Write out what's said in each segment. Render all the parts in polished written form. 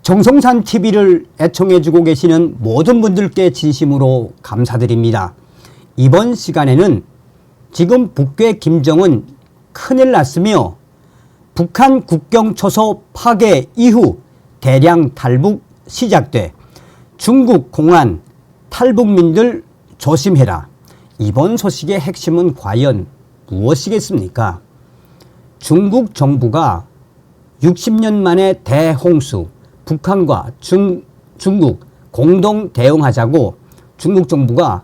정성산 TV를 애청해주고 계시는 모든 분들께 진심으로 감사드립니다. 이번 시간에는 지금 북괴 김정은 큰일 났으며 북한 국경초소 파괴 이후 대량 탈북 시작돼 중국 공안 탈북민들 조심해라. 이번 소식의 핵심은 과연 무엇이겠습니까? 중국 정부가 60년 만에 대홍수, 북한과 중국 공동 대응하자고 중국 정부가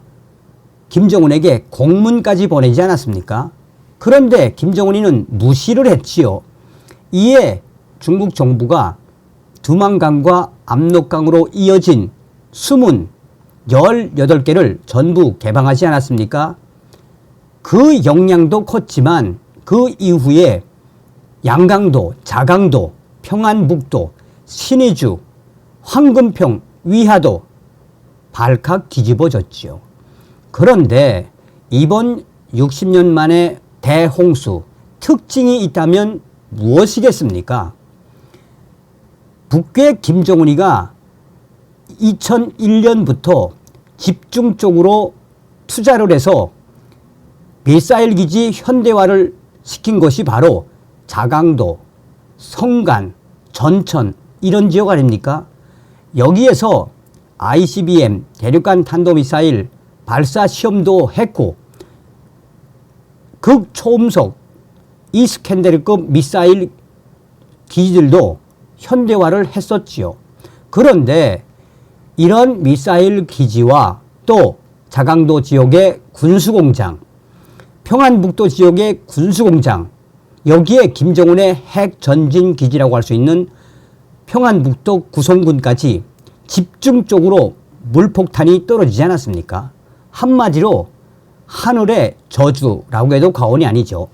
김정은에게 공문까지 보내지 않았습니까? 그런데 김정은이는 무시를 했지요. 이에 중국 정부가 두만강과 압록강으로 이어진 수문 18개를 전부 개방하지 않았습니까? 그 영향도 컸지만 그 이후에 양강도, 자강도, 평안북도, 신의주, 황금평, 위화도 발칵 뒤집어졌지요. 그런데 이번 60년 만에 대홍수 특징이 있다면 무엇이겠습니까? 북괴 김정은이가 2001년부터 집중적으로 투자를 해서 미사일 기지 현대화를 시킨 것이 바로 자강도, 성간, 전천 이런 지역 아닙니까? 여기에서 ICBM 대륙간 탄도미사일 발사 시험도 했고 극초음속 이스캔데르급 미사일 기지들도 현대화를 했었지요. 그런데 이런 미사일 기지와 또 자강도 지역의 군수공장, 평안북도 지역의 군수공장, 여기에 김정은의 핵전진기지라고 할 수 있는 평안북도 구성군까지 집중적으로 물폭탄이 떨어지지 않았습니까? 한마디로 하늘의 저주라고 해도 과언이 아니죠.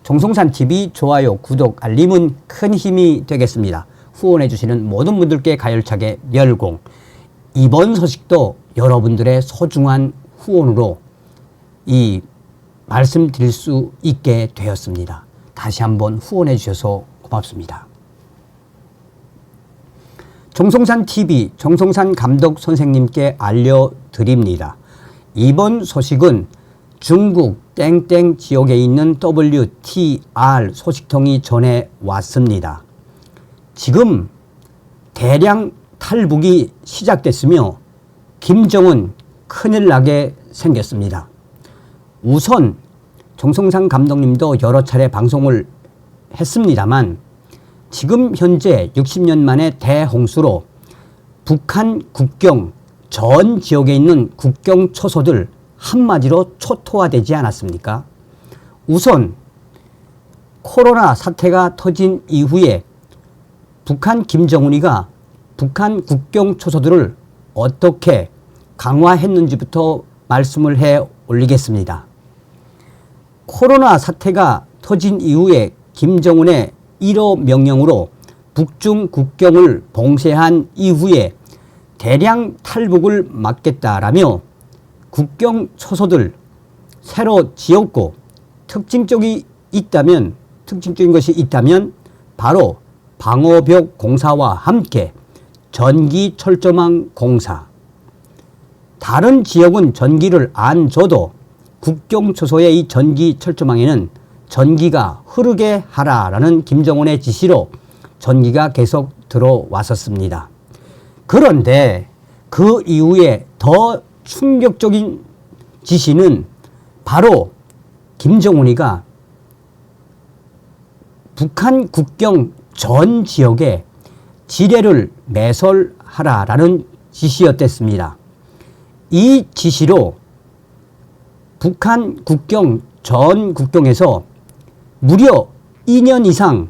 정성산TV 좋아요, 구독, 알림은 큰 힘이 되겠습니다. 후원해 주시는 모든 분들께 가열차게 멸공. 이번 소식도 여러분들의 소중한 후원으로 이 말씀드릴 수 있게 되었습니다. 다시 한번 후원해 주셔서 고맙습니다. 정성산TV 정성산 감독 선생님께 알려드립니다. 이번 소식은 중국 땡땡 지역에 있는 WTR 소식통이 전해왔습니다. 지금 대량 탈북이 시작됐으며 김정은 큰일 나게 생겼습니다. 우선 정성산 감독님도 여러 차례 방송을 했습니다만 지금 현재 60년 만에 대홍수로 북한 국경 전 지역에 있는 국경 초소들 한마디로 초토화되지 않았습니까? 우선 코로나 사태가 터진 이후에 북한 김정은이가 북한 국경 초소들을 어떻게 강화했는지부터 말씀을 해 올리겠습니다. 코로나 사태가 터진 이후에 김정은의 1호 명령으로 북중 국경을 봉쇄한 이후에 대량 탈북을 막겠다라며 국경 초소들 새로 지었고 특징적인 것이 있다면 바로 방어벽 공사와 함께 전기 철조망 공사. 다른 지역은 전기를 안 줘도 국경 초소의 이 전기 철조망에는 전기가 흐르게 하라라는 김정은의 지시로 전기가 계속 들어왔었습니다. 그런데 그 이후에 더 충격적인 지시는 바로 김정은이가 북한 국경 전 지역에 지뢰를 매설하라라는 지시였댔습니다. 이 지시로 북한 국경 전 국경에서 무려 2년 이상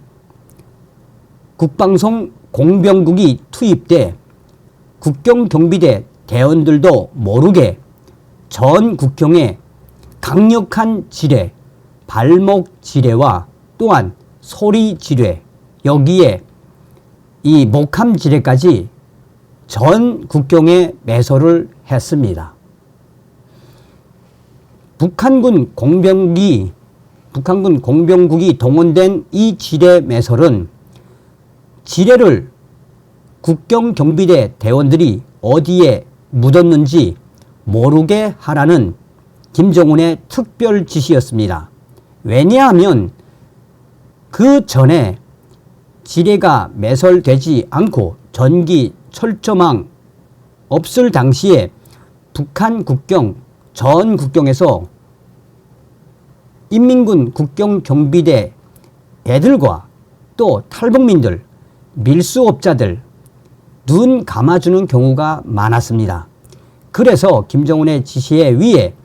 국방성 공병국이 투입돼 국경경비대 대원들도 모르게 전 국경에 강력한 지뢰, 발목 지뢰와 또한 소리 지뢰, 여기에 이 목함 지뢰까지 전 국경에 매설을 했습니다. 북한군 공병국이 동원된 이 지뢰 매설은 지뢰를 국경 경비대 대원들이 어디에 묻었는지 모르게 하라는 김정은의 특별 지시였습니다. 왜냐하면 그 전에 지뢰가 매설되지 않고 전기 철조망 없을 당시에 북한 국경, 전 국경에서 인민군 국경경비대 애들과 또 탈북민들, 밀수업자들 눈 감아주는 경우가 많았습니다. 그래서 김정은의 지시에 의해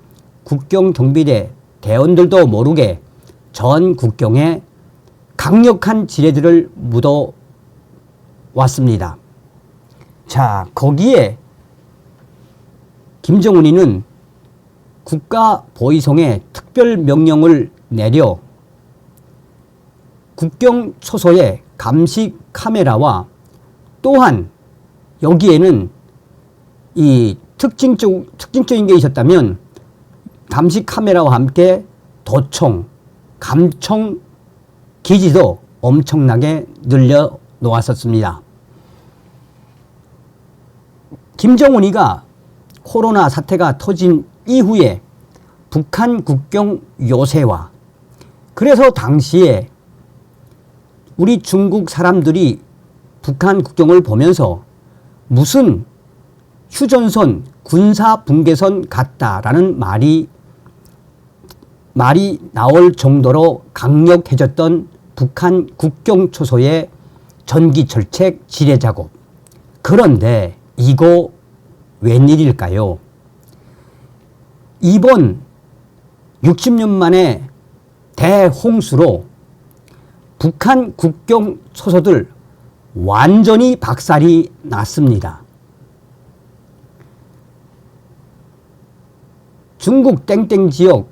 국경경비대 대원들도 모르게 전 국경에 강력한 지뢰들을 묻어 왔습니다. 자, 거기에 김정은이는 국가보위성에 특별 명령을 내려 국경 초소에 감시 카메라와 또한 여기에는 이 특징적인 게 있었다면 감시 카메라와 함께 도청, 감청 기지도 엄청나게 늘려 놓았었습니다. 김정은이가 코로나 사태가 터진 이후에 북한 국경 요새와 그래서 당시에 우리 중국 사람들이 북한 국경을 보면서 무슨 휴전선, 군사 분계선 같다라는 말이 나올 정도로 강력해졌던 북한 국경 초소의 전기 절책 지뢰 작업. 그런데 이거 웬일일까요? 이번 60년 만에 대홍수로 북한 국경 초소들 완전히 박살이 났습니다. 중국 땡땡 지역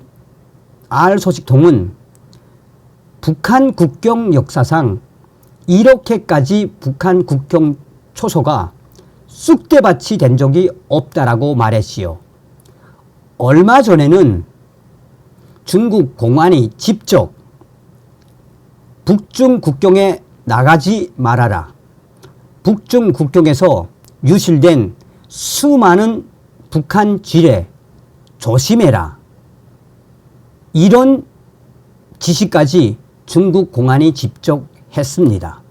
R 소식통은 북한 국경 역사상 이렇게까지 북한 국경 초소가 쑥대밭이 된 적이 없다라고 말했지요. 얼마 전에는 중국 공안이 직접 북중 국경에 나가지 말아라. 북중 국경에서 유실된 수많은 북한 지뢰 조심해라. 이런 지시까지 중국 공안이 직접 했습니다.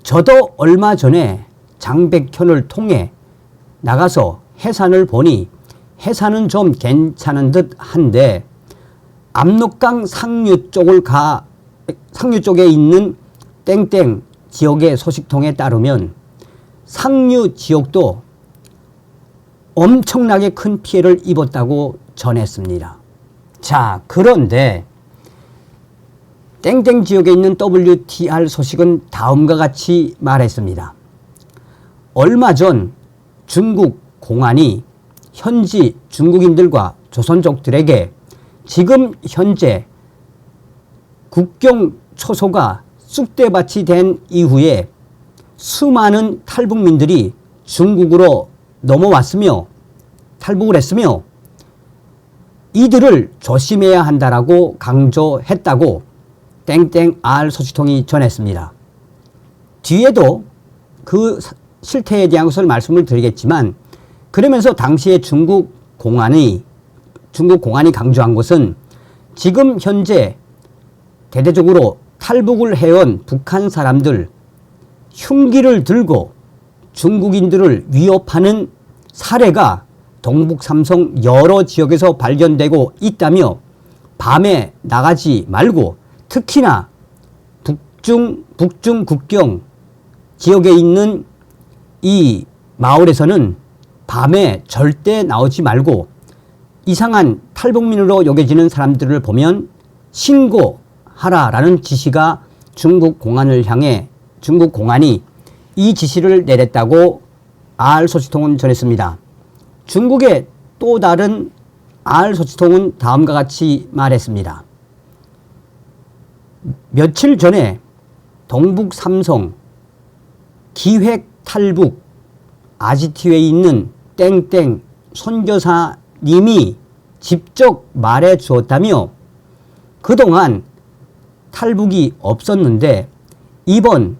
저도 얼마 전에 장백현을 통해 나가서 해산을 보니 해산은 좀 괜찮은 듯 한데 압록강 상류 쪽에 있는 땡땡 지역의 소식통에 따르면 상류 지역도 엄청나게 큰 피해를 입었다고 전했습니다. 자, 그런데 땡땡 지역에 있는 WTR 소식은 다음과 같이 말했습니다. 얼마 전 중국 공안이 현지 중국인들과 조선족들에게 지금 현재 국경 초소가 쑥대밭이 된 이후에 수많은 탈북민들이 중국으로 넘어왔으며 탈북을 했으며 이들을 조심해야 한다라고 강조했다고 땡땡 R 소식통이 전했습니다. 뒤에도 그 실태에 대한 것을 말씀을 드리겠지만 그러면서 당시에 중국 공안이 강조한 것은 지금 현재 대대적으로 탈북을 해온 북한 사람들 흉기를 들고 중국인들을 위협하는 사례가 동북 삼성 여러 지역에서 발견되고 있다며 밤에 나가지 말고 특히나 북중 국경 지역에 있는 이 마을에서는 밤에 절대 나오지 말고 이상한 탈북민으로 여겨지는 사람들을 보면 신고하라라는 지시가 중국 공안을 향해 중국 공안이 이 지시를 내렸다고 R 소식통은 전했습니다. 중국의 또 다른 R 소식통은 다음과 같이 말했습니다. 며칠 전에 동북 삼성 기획 탈북 아지트에 있는 땡땡 선교사님이 직접 말해 주었다며 그동안 탈북이 없었는데 이번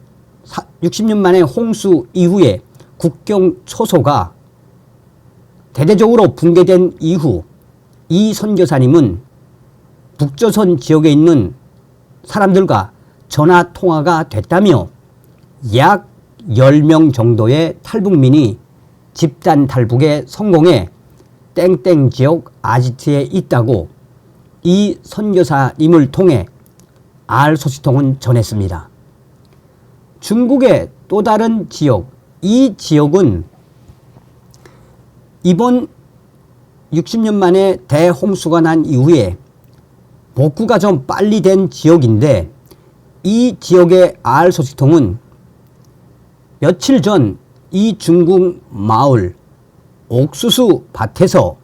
60년 만에 홍수 이후에 국경 초소가 대대적으로 붕괴된 이후 이 선교사님은 북조선 지역에 있는 사람들과 전화 통화가 됐다며 약 10명 정도의 탈북민이 집단 탈북에 성공해 땡땡 지역 아지트에 있다고 이 선교사님을 통해 알 소식통은 전했습니다. 중국의 또 다른 지역, 이 지역은 이번 60년 만에 대홍수가 난 이후에 복구가 좀 빨리 된 지역인데 이 지역의 알 소식통은 며칠 전 이 중국 마을 옥수수 밭에서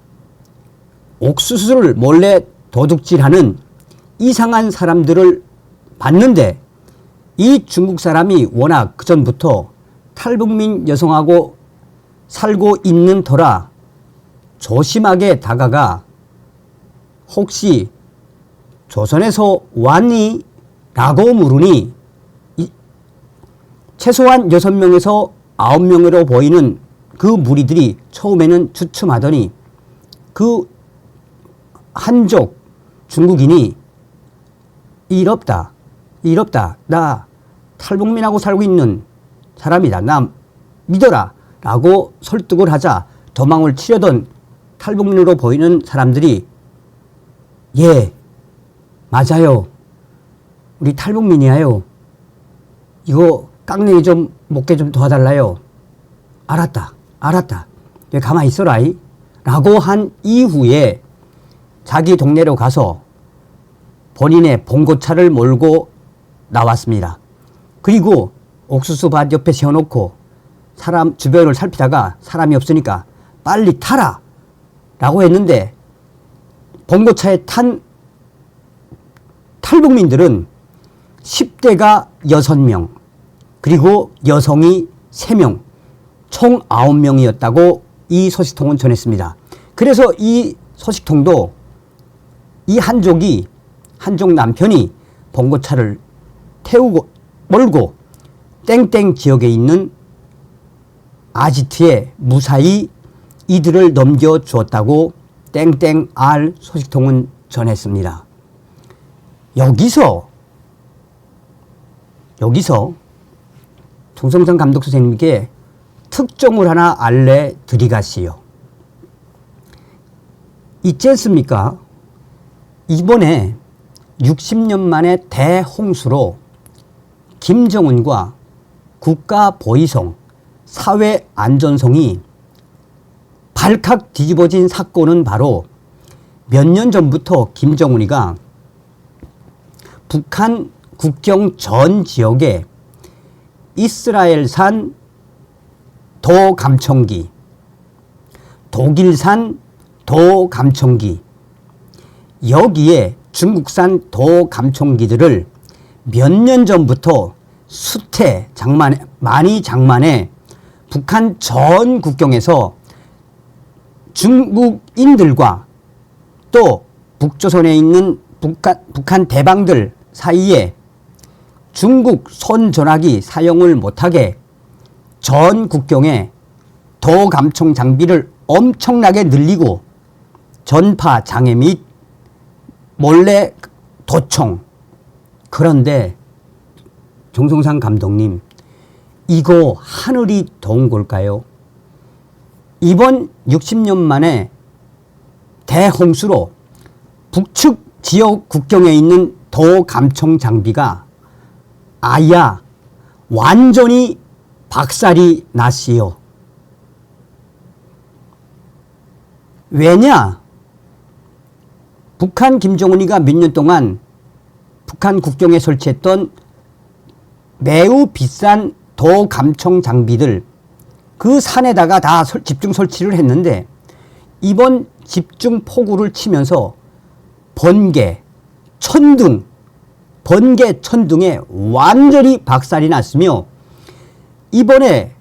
옥수수를 몰래 도둑질하는 이상한 사람들을 봤는데 이 중국 사람이 워낙 그전부터 탈북민 여성하고 살고 있는 터라 조심하게 다가가 혹시 조선에서 왔니? 라고 물으니 최소한 6명에서 9명으로 보이는 그 무리들이 처음에는 주춤하더니 그 한족 중국인이 이롭다. 나 탈북민하고 살고 있는 사람이다. 나 믿어라. 라고 설득을 하자 도망을 치려던 탈북민으로 보이는 사람들이 예, 맞아요. 우리 탈북민이에요. 이거 깡냉이 좀 먹게 좀 도와달라요. 알았다. 가만히 있어라이. 라고 한 이후에 자기 동네로 가서 본인의 봉고차를 몰고 나왔습니다. 그리고 옥수수밭 옆에 세워놓고 사람 주변을 살피다가 사람이 없으니까 빨리 타라 라고 했는데 봉고차에 탄 탈북민들은 10대가 6명 그리고 여성이 3명 총 9명이었다고 이 소식통은 전했습니다. 그래서 이 소식통도 이 한족 남편이 봉고차를 태우고 몰고 땡땡 지역에 있는 아지트에 무사히 이들을 넘겨주었다고 땡땡 알 소식통은 전했습니다. 여기서 정성상 감독 선생님께 특종을 하나 알려드리가시오. 있지 않습니까? 이번에 60년 만에 대홍수로 김정은과 국가보위성, 사회안전성이 발칵 뒤집어진 사건은 바로 몇 년 전부터 김정은이가 북한 국경 전 지역에 이스라엘산 도감청기, 독일산 도감청기, 여기에 중국산 도감청기들을 몇 년 전부터 많이 장만해 북한 전 국경에서 중국인들과 또 북조선에 있는 북한 대방들 사이에 중국 손전화기 사용을 못하게 전 국경에 도감청 장비를 엄청나게 늘리고 전파 장애 및 몰래 도청. 그런데 정성상 감독님, 이거 하늘이 도운 걸까요? 이번 60년 만에 대홍수로 북측 지역 국경에 있는 도감청 장비가 아야 완전히 박살이 났지요. 왜냐? 북한 김정은이가 몇 년 동안 북한 국경에 설치했던 매우 비싼 도감청 장비들 그 산에다가 다 집중 설치를 했는데 이번 집중 폭우를 치면서 번개, 천둥에 완전히 박살이 났으며 이번에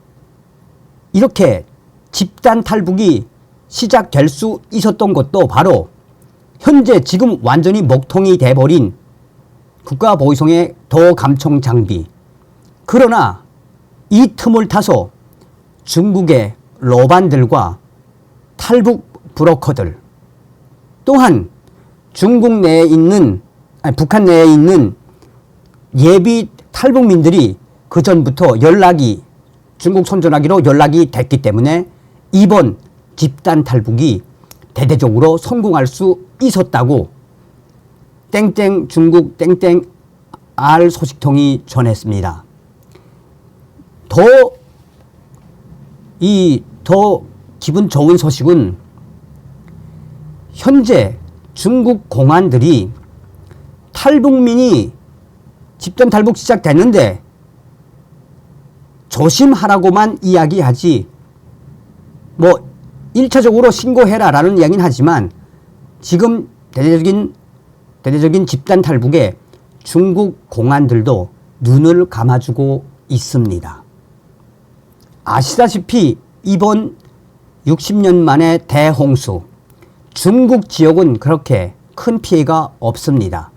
이렇게 집단 탈북이 시작될 수 있었던 것도 바로 현재 지금 완전히 먹통이 돼버린 국가보위성의 도감청 장비 그러나 이 틈을 타서 중국의 로반들과 탈북 브로커들 또한 중국 내에 있는 북한 내에 있는 예비 탈북민들이 그 전부터 중국 선전하기로 연락이 됐기 때문에 이번 집단 탈북이 대대적으로 성공할 수 있었다고 땡땡 중국 땡땡 R 소식통이 전했습니다. 더 기분 좋은 소식은 현재 중국 공안들이 탈북민이 집단 탈북 시작됐는데 조심하라고만 이야기하지 1차적으로 신고해라 라는 이야기는 하지만 지금 대대적인 집단 탈북에 중국 공안들도 눈을 감아주고 있습니다. 아시다시피 이번 60년 만의 대홍수, 중국 지역은 그렇게 큰 피해가 없습니다.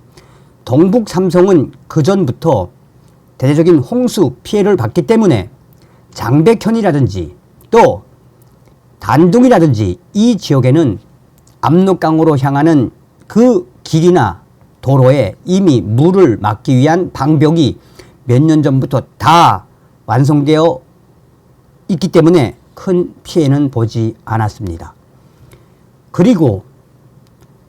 동북 삼성은 그전부터 대대적인 홍수 피해를 받기 때문에 장백현이라든지 또 단둥이라든지 이 지역에는 압록강으로 향하는 그 길이나 도로에 이미 물을 막기 위한 방벽이 몇 년 전부터 다 완성되어 있기 때문에 큰 피해는 보지 않았습니다. 그리고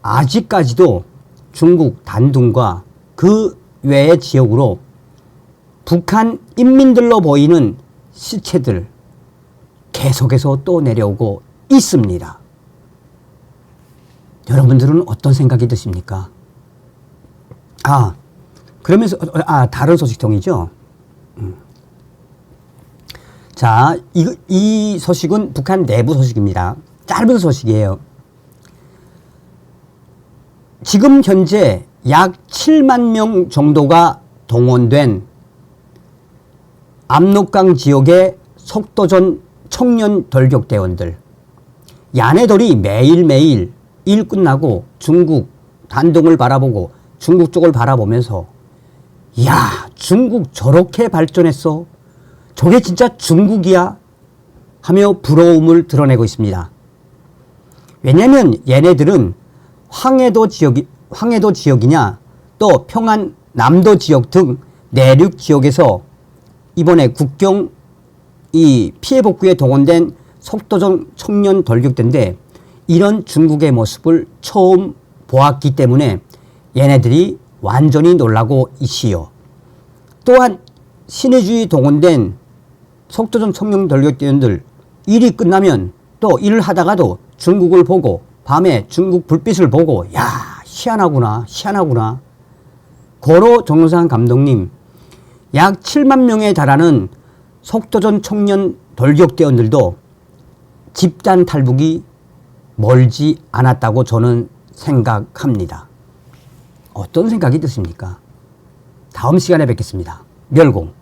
아직까지도 중국 단둥과 그 외의 지역으로 북한 인민들로 보이는 시체들 계속해서 또 내려오고 있습니다. 여러분들은 어떤 생각이 드십니까? 그러면서 다른 소식통이죠. 자, 이 소식은 북한 내부 소식입니다. 짧은 소식이에요. 지금 현재 약 7만 명 정도가 동원된 압록강 지역의 속도전 청년 돌격대원들, 야네들이 매일매일 일 끝나고 중국 단둥을 바라보고 중국 쪽을 바라보면서 야, 중국 저렇게 발전했어? 저게 진짜 중국이야? 하며 부러움을 드러내고 있습니다. 왜냐하면 얘네들은 황해도 지역이냐 또 평안 남도 지역 등 내륙 지역에서 이번에 국경 이 피해 복구에 동원된 속도전 청년 돌격대인데 이런 중국의 모습을 처음 보았기 때문에 얘네들이 완전히 놀라고 있시요. 또한 신의주의 동원된 속도전 청년 돌격대원들 일이 끝나면 또 일을 하다가도 중국을 보고 밤에 중국 불빛을 보고 야, 희한하구나. 고로 정우상 감독님, 약 7만 명에 달하는 속도전 청년 돌격대원들도 집단 탈북이 멀지 않았다고 저는 생각합니다. 어떤 생각이 드십니까? 다음 시간에 뵙겠습니다. 멸공.